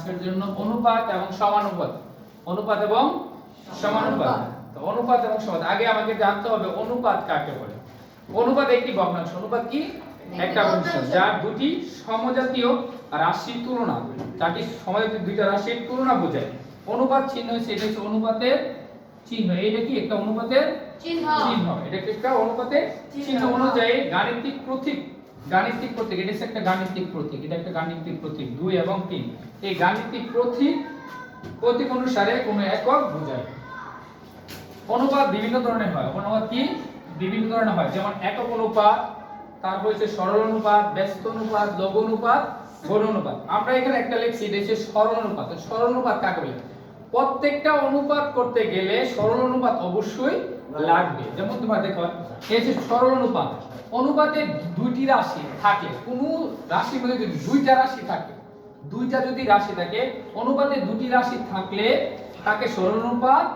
আজকের জন্য অনুপাত এবং সমানুপাত। অনুপাত এবং সমানুপাত। তো অনুপাত এবং সমানুপাত আগে আমাকে জানতে হবে অনুপাত কাকে বলে। অনুপাত একটি ভগ্নাংশ। অনুপাত কি? একটা ভগ্নাংশ যার দুটি সমজাতীয় রাশির তুলনা, যাটি সমজাতীয় দুইটা রাশির তুলনা বোঝায়। অনুপাত চিহ্ন হচ্ছে, এটা হচ্ছে অনুপাতের চিহ্ন। এটা কি? একটা অনুপাতের চিহ্ন। এটা কি? একটা অনুপাতের চিহ্ন অনুযায়ী গাণিতিক প্রতীক। গাণিতিক প্রতীক, এটা হচ্ছে একটা গাণিতিক প্রতীক। এটা একটা গাণিতিক প্রতীক 2 এবং 3। এই গাণিতিক প্রতীক অনুসারে কোনো একক বোঝায়। অনুপাত বিভিন্ন ধরনের হয়। অনুপাত কি? বিভিন্ন ধরনের হয়, যেমন একক অনুপাত, তারপর হচ্ছে সরল অনুপাত, ব্যস্ত অনুপাত, লঘু অনুপাত, গৌণ অনুপাত। আমরা এখানে একটা লিখছি, এটা হচ্ছে সরল অনুপাত। সরল অনুপাত কাকে বলে? প্রত্যেকটা অনুপাত করতে গেলে সরল অনুপাত অবশ্যই লাগবে। যেমন তোমরা দেখো, এই যে সরল অনুপাত, অনুপাতে দুইটি রাশি থাকে, কোন রাশির মধ্যে যদি দুইটা রাশি থাকে, দুইটা যদি রাশি থাকে, অনুপাতে দুটি রাশি থাকলে তাকে সরল অনুপাত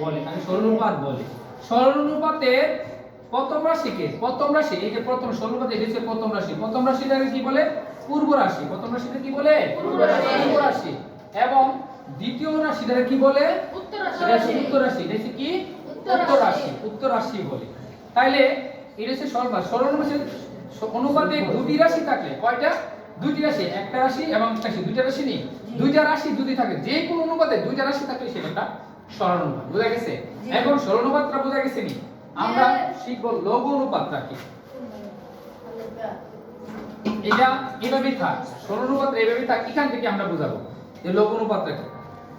বলে। তাকে সরল অনুপাত বলে। সরল অনুপাতের প্রথম রাশিকে, প্রথম রাশি, এই যে প্রথম সরল অনুপাতে এই যে প্রথম রাশি, প্রথম রাশিটাকে কি বলে? পূর্ব রাশি। প্রথম রাশিটা কি বলে? পূর্ব রাশি। এবং দ্বিতীয় রাশিটাকে কি বলে? উত্তর রাশি। এটা হচ্ছে উত্তর রাশি। এটা হচ্ছে কি? উত্তর রাশি। উত্তর রাশি বলে। তাইলে এটা হচ্ছে সরল অনুপাত। সরল অনুপাতে দুটি রাশি থাকলে, কয়টা? দুটি রাশি, একটা রাশি এবং একটা রাশি, দুইটা রাশি নেই, দুইটা রাশি যদি থাকে, যে কোনো অনুপাতে দুইটা রাশি থাকলে সেটা সরল অনুপাত। বোঝা গেছে? এখন সরল অনুপাতটা বোঝা গেছে নি? আমরা শিখব লঘু অনুপাতটা কি। এটা এভাবেই থাক, সরল অনুপাত এভাবেই থাক। এখান থেকে আমরা বুঝাবো যে লঘু অনুপাতটা কি।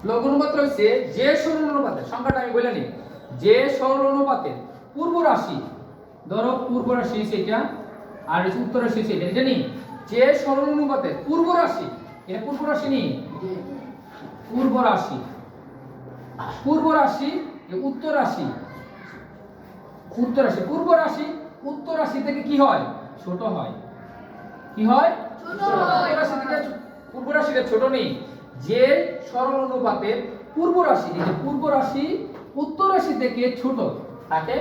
লঘু অনুপাতটা হচ্ছে যে সরল অনুপাতের সংখ্যাটা আমি বলে নিই, যে সরল অনুপাতের পূর্ব রাশি, ধরো পূর্ব রাশি হচ্ছে এটা, আর উত্তর রাশি হচ্ছে এটা, জানি? যে সরল অনুপাতের পূর্ব রাশি, এটা পূর্ব রাশি নেই, পূর্ব রাশি, পূর্ব রাশি, উত্তর রাশি, উত্তর রাশি, পূর্ব রাশি উত্তর রাশি থেকে কি হয়? ছোট হয়। কি হয়? ছোট হয়। উত্তর রাশি থেকে পূর্ব রাশিটা ছোট নেই। যে সরল অনুপাতের পূর্ব রাশি, এই যে পূর্ব রাশি উত্তর রাশি থেকে ছোট, তাকে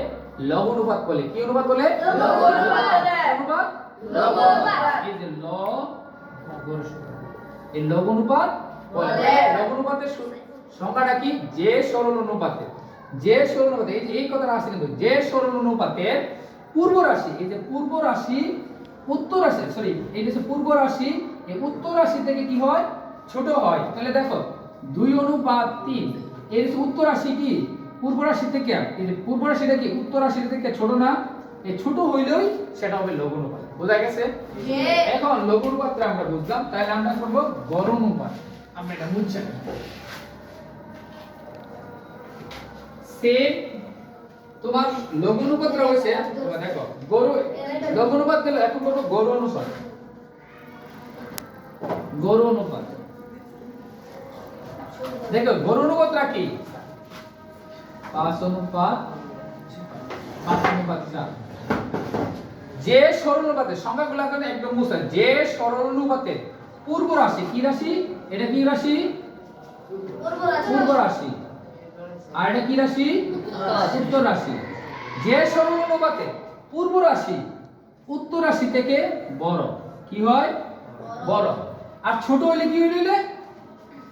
লঘু অনুপাত বলে। কি অনুপাত বলে? লঘু অনুপাত। লঘু অনুপাত। এই যে এই লঘু অনুপাত বলে। লঘু অনুপাতের সংখ্যাটা কি? যে সরল অনুপাতে, যে সরল অনুপাতে, এই কথাটা আসছে কিন্তু, যে সরল অনুপাতের পূর্ব রাশি, এই যে পূর্ব রাশি উত্তর রাশি, সরি, এই যে পূর্ব রাশি এই উত্তর রাশি থেকে কি হয়? ছোট হয়। তাহলে দেখো 2:3, এর উত্তর রাশি কি পূর্ব রাশি থেকে, এই যে পূর্ব রাশিটা কি উত্তর রাশি থেকে ছোট না? এই ছোট হইলেই সেটা হবে লঘু অনুপাত। বোঝা গেছে? এখন লঘু অনুপাতটা আমরা বুঝলাম, তাহলে আমরা করব গড় অনুপাত। আমরা এটা বুঝছি সে তোমার লঘু অনুপাতটা হইছে, তোমরা দেখো গড় লঘু অনুপাত গেল, এখন করব গড় অনুপাত। গড় অনুপাত, দেখো গড় অনুপাতটা কি? 5:4। যে সরল অনুপাতের সংখ্যাগুলো এখানে একদম মুছে, যে সরল অনুপাতের পূর্ব রাশি, কি রাশি? এটা কি রাশি? পূর্ব রাশি। আর এটা কি রাশি? উত্তর রাশি। যে সরল অনুপাতের পূর্ব রাশি উত্তর রাশি থেকে বড়, কি হয়? বড়। আর ছোট হইলে কি হইলে?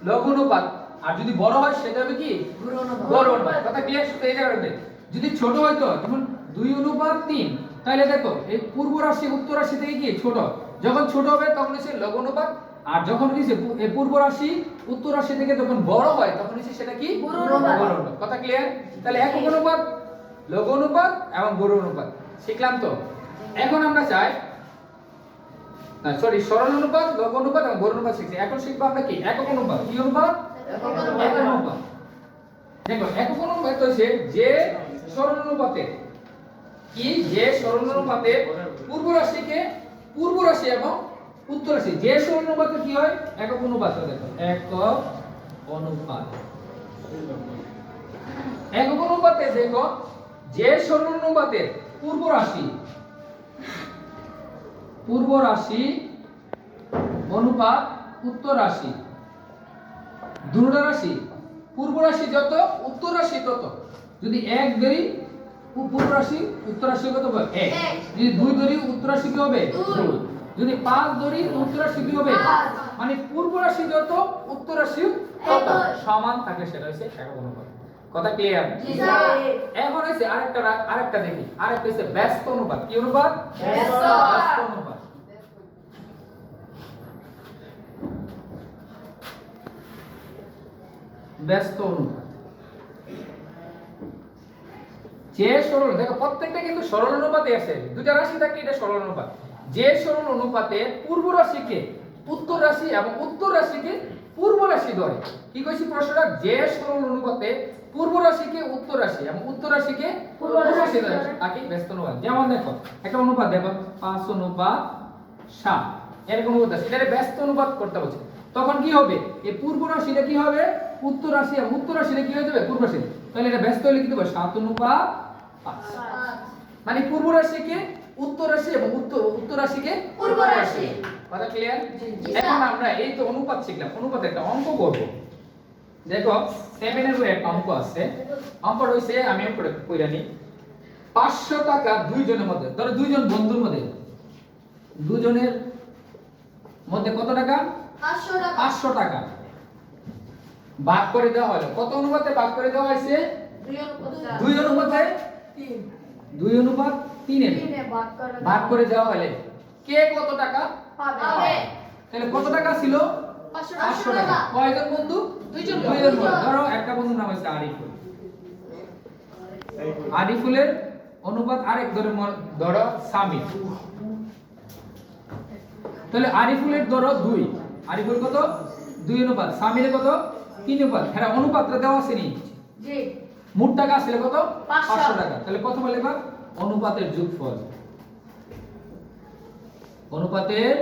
লঘু অনুপাত। আর যদি বড় হয় সেটা হবে কি? গড় অনুপাত। কথা ক্লিয়ার? শুধু এই জায়গাটাতে যদি ছোট হয় তো যেমন 2:3, তাহলে দেখো এই পূর্ব রাশি উত্তর রাশি থেকে কি ছোট, যখন ছোট হবে তখন হচ্ছে লঘু অনুপাত। আর যখন কি এই পূর্ব রাশি উত্তর রাশি থেকে যখন বড় হয় তখন হচ্ছে সেটা কি? গড় অনুপাত। কথা ক্লিয়ার? তাহলে একক অনুপাত, লঘু অনুপাত এবং গড় অনুপাত শিখলাম তো। এখন আমরা চাই, না সরি, সরল অনুপাত, লঘু অনুপাত এবং গড় অনুপাত শিখছি। এখন শিখবো আমরা কি? একক অনুপাত। কি অনুপাত? একক অনুপাত। দেখো একক অনুপাত হচ্ছে যে সরল অনুপাতের কি, যে সরল অনুপাতের পূর্ব রাশিকে, পূর্ব রাশি এবং উত্তর রাশি, যে সরল অনুপাতে কি হয়? একক অনুপাত। দেখো একক অনুপাত। একক অনুপাতে দেখো যে সরল অনুপাতের পূর্ব রাশি, পূর্ব রাশি অনুপাত উত্তর রাশি, দুটো রাশি, পূর্ব রাশি যত উত্তর রাশি তত। যদি 1 ধরি পূর্ব রাশি উত্তর রাশি কত হবে? 1। যদি 2 ধরি উত্তর রাশি কি হবে? 2। যদি 5 ধরি তো উত্তর রাশি কি হবে? মানে পূর্ব রাশি যত উত্তর রাশি তত সমান থাকে, সেটা হচ্ছে একক অনুপাত। কথা ক্লিয়ার? জি স্যার। এখন হচ্ছে আরেকটা দেখি, আরেকটা হচ্ছে ব্যস্ত অনুপাত। কি অনুপাত? ব্যস্ত। ব্যস্ত অনুপাত। ব্যস্ত অনুপাত যে সরল, দেখো প্রত্যেকটা কিন্তু সরল অনুপাতে আছে, দুইটা রাশি থাকলে এটা সরল অনুপাত। যে সরল অনুপাতে পূর্ব রাশিকে উত্তর রাশি এবং উত্তর রাশিকে পূর্ব রাশি ধরে। কি কইছি প্রশ্নটা? যে সরল অনুপাতে পূর্ব রাশিকে উত্তর রাশি এবং উত্তর রাশিকে পূর্ব রাশি ধরে তাকে ব্যস্ত অনুপাত। যেমন দেখো একটা অনুপাত দেখো 5:7 এরকম অনুপাত আছে, এটারে ব্যস্ত অনুপাত করতে বলছে। তখন কি হবে? এই পূর্ব রাশিটা কি হবে? উত্তর রাশি, এবং উত্তর রাশিটা কি হয়ে যাবে? পূর্ব রাশি। তাহলে এটা ব্যস্ত হলে কি হবে? 7:5। মানে পূর্ব রাশিকে উত্তর রাশি এবং উত্তর রাশিকে পূর্ব রাশি। কথা ক্লিয়ার? জি, এখন আমরা এই তো অনুপাত শিখলাম, অনুপাতে একটা অঙ্ক করব। দেখো 7 এর বইয়ে একটা অঙ্ক আছে। অঙ্কটা হইছে, আমি করে কইরা নি। 500 টাকা দুইজনের মধ্যে, ধরো দুইজন বন্ধুর মধ্যে, দুজনের মধ্যে কত টাকা? 500 টাকা। 500 টাকা ভাগ করে দেওয়া হলো। কত অনুপাতে ভাগ করে দেওয়া হয়েছে? 2 অনুপাতে 2:3 এর ভাগ করে দেওয়া হলে কে কত টাকা পাবে? তাহলে কত টাকা ছিল? 500 টাকা। কয়জন বন্ধু? দুইজন বন্ধু। ধরো একটা বন্ধুর নাম হচ্ছে আরিফুল। আরিফুলের অনুপাত আরেক ধরো সামির। তাহলে আরিফুলের ধরো 2, আরিফুল কত? 2 অনুপাত, সামিরের কত? 3 অনুপাত। হ্যাঁ, অনুপাতটা দেওয়া আছে নি? জি। মোট টাকা ছিল কত? 500 500 টাকা। তাহলে প্রথমে লিখবা অনুপাতের যোগফল। অনুপাতের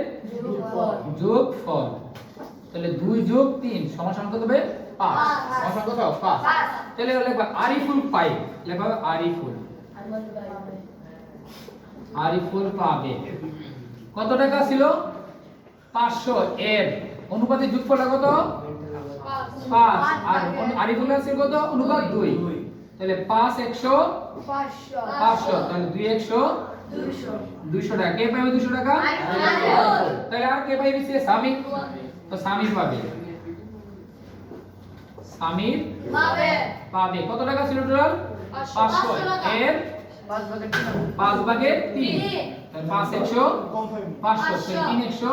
যোগফল। তাহলে 2 যোগ 3 সমান সমান কত হবে? 5। সমান কত? 5। তাহলে লিখবা আরিফুল পাই, লিখবা আরিফুল। আরিফুল পাবে কত টাকা ছিল? 500। এর অনুপাতের যোগফলটা কত? 5। আর আরিফুলের ছিল কত? অনুপাত 2। তাহলে 5 100 500, তাহলে 2 100 200 টাকা। কে পাবে 200 টাকা? তাহলে আর কে পাবে? সামির। তো সামির পাবে, সামির পাবে কত টাকা ছিল টোটাল? 500। এর 5 ভাগে 3, তাহলে 5 100 500, তাহলে 3 100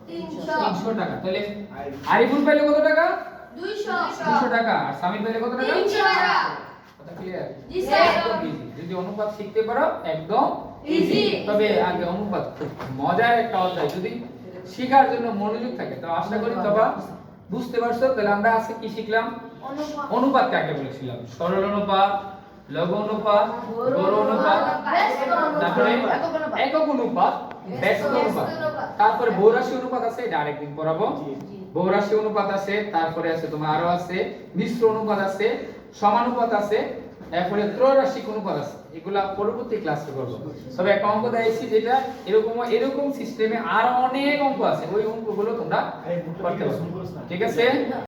300 টাকা। তাহলে আরিফুল পাইলে কত টাকা? 200 টাকা। আর সামির পাইলে কত টাকা? 300 টাকা। কথা ক্লিয়ার? জি স্যার। একদম easy। যদি অনুপাত শিখতে পারো একদম Easy। তবে আগে অনুপাত খুব মজার একটা অধ্যায়, যদি শেখার জন্য মনোযোগ থাকে তো আশা করি তোমরা বুঝতে পারছো। তাহলে আমরা আজকে কি শিখলাম? অনুপাত কাকে বলেছিলাম? সরল অনুপাত, লঘু অনুপাত, গৌর অনুপাত, তারপরে একক অনুপাত, ব্যস্ত অনুপাত, তারপরে বহুরাশি অনুপাত আছে, এটা আরেকদিন পড়াবো। বহুরাশি অনুপাত আছে, তারপরে আছে তোমার আরো আছে মিশ্র অনুপাত আছে, সমানুপাত আছে, তারপরে ত্রৈরাশিক অনুপাত আছে। এগুলা পরবর্তী ক্লাসে করব। তবে একটা অঙ্ক দিয়েছি যেটা এরকম সিস্টেমে আরো অনেক অঙ্ক আছে, ওই অঙ্কগুলো তোমরা করতে পারো। ঠিক আছে?